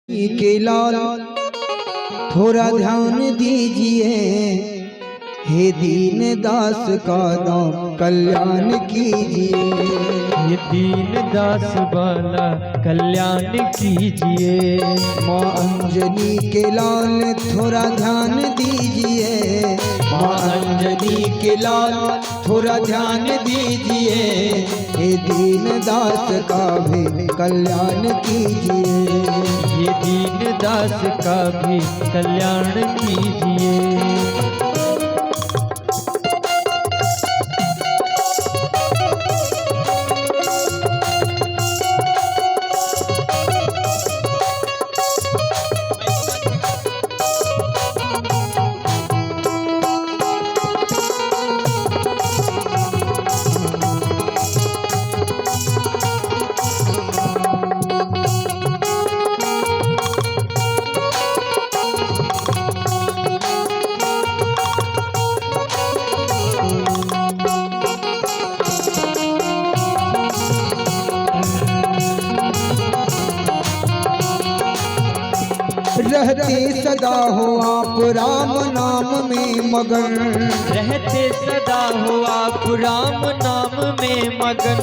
के लाल थोड़ा ध्यान दीजिए, हे दीन दास का नाम कल्याण कीजिए। ये दीन दास वाला कल्याण कीजिए। माँ अंजनी के लाल थोड़ा ध्यान दीजिए, माँ अंजनी के लाल थोड़ा ध्यान दीजिए, हे दीन दास का भी कल्याण कीजिए। ये दीन दास का भी कल्याण कीजिए। रहते सदा हो आप राम नाम में मगन, रहते सदा हो आप राम नाम में मगन,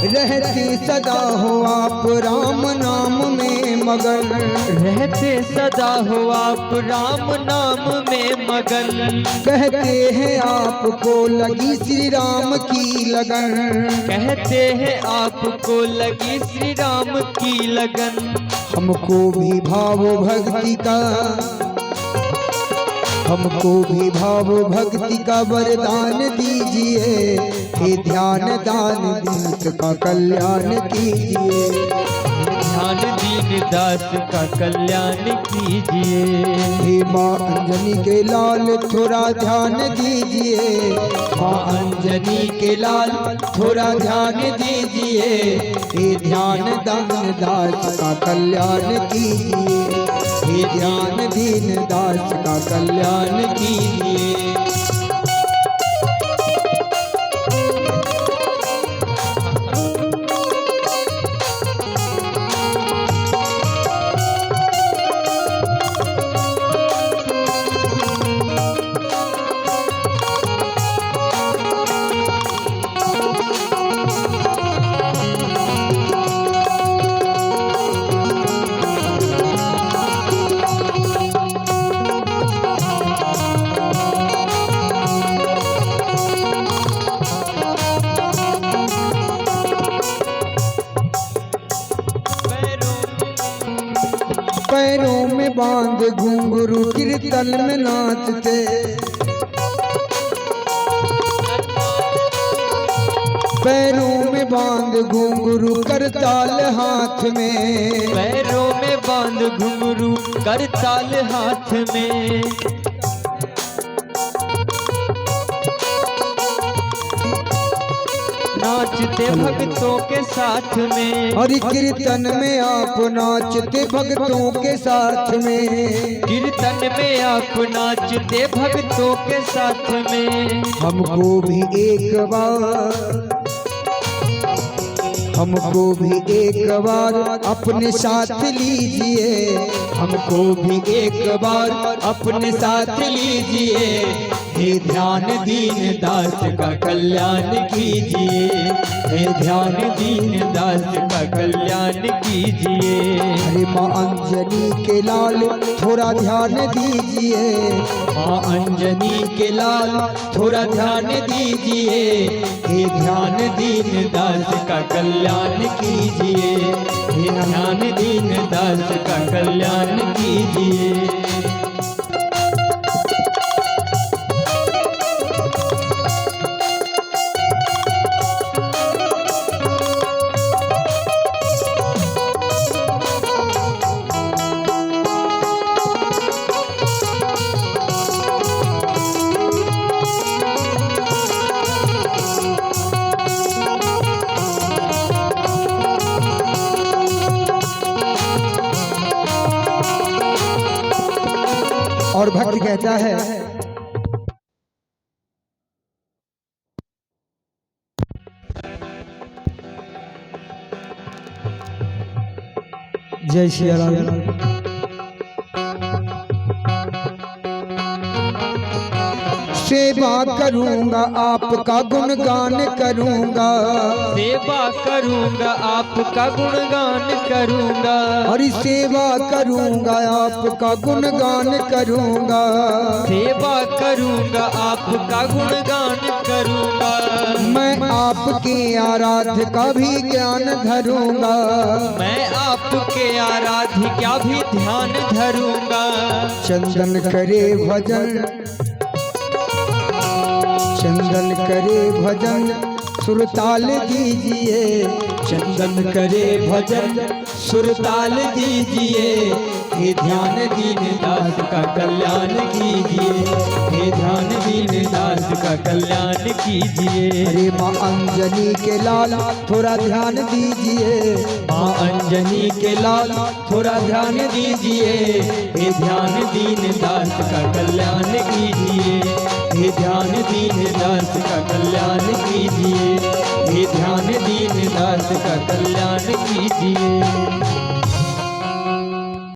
रहते सदा हो आप राम नाम में मगन, रहते सदा हो आप राम नाम में मगन। कहते हैं आपको लगी श्री राम की लगन, कहते हैं आपको लगी श्री राम की लगन। हमको भी भाव भक्ति का, हमको भी भाव भक्ति का वरदान दीजिए, हे ध्यान दान दीन का कल्याण कीजिए। ध्यान दीन दास का कल्याण कीजिए। हे माँ अंजनी के लाल थोड़ा ध्यान दीजिए, माँ अंजनी के लाल थोड़ा ध्यान दीजिए, हे ध्यान दान दास का कल्याण कीजिए, हे ध्यान दीन दास का कल्याण कीजिए। पैरों में बांध घुंघरू कीर्तन में नाचते, पैरों में बांध घुंघरू करताल हाथ में, पैरों में बांध घुंघरू करताल हाथ में। नाचते भक्तों के साथ में, हरि कीर्तन में आप नाचते भक्तों के साथ में, कीर्तन में आप नाचते भक्तों के साथ में। हमको भी एक बार, हमको भी एक बार अपने साथ लीजिए, हमको भी एक बार अपने साथ लीजिए, हे ध्यान दीन दास का कल्याण कीजिए, हे ध्यान दीन दास का कल्याण कीजिए। अरे माँ अंजनी के लाल थोड़ा ध्यान दीजिए, माँ अंजनी के लाल थोड़ा ध्यान दीजिए, हे ध्यान दीन दास का कल्याण कीजिए, हे ध्यान दीन दास का कल्याण कीजिए। और भक्त कहता है, जय श्री राम। सेवा करूँगा आपका गुणगान करूँगा, सेवा करूँगा आपका गुणगान करूँगा, और सेवा करूँगा आपका गुणगान करूँगा। सेवा करूँगा आपका गुणगान करूँगा। मैं आपके आराध्य का भी ज्ञान धरूँगा, मैं आपके आराध्य का भी ध्यान धरूँगा। चंदन करे भजन, चंदन करे भजन सुरताल दीजिए, चंदन करे भजन सुरताल दीजिए। हे ध्यान दीन दास का कल्याण कीजिए, हे ध्यान दीन दास का कल्याण कीजिए। अरे माँ अंजनी के लाल थोड़ा ध्यान दीजिए, माँ अंजनी के लाल थोड़ा ध्यान दीजिए। हे ध्यान दीन दास का कल्याण कीजिए, हे ध्यान दीन दास का कल्याण कीजिए, हे ध्यान दीन दास का कल्याण कीजिए।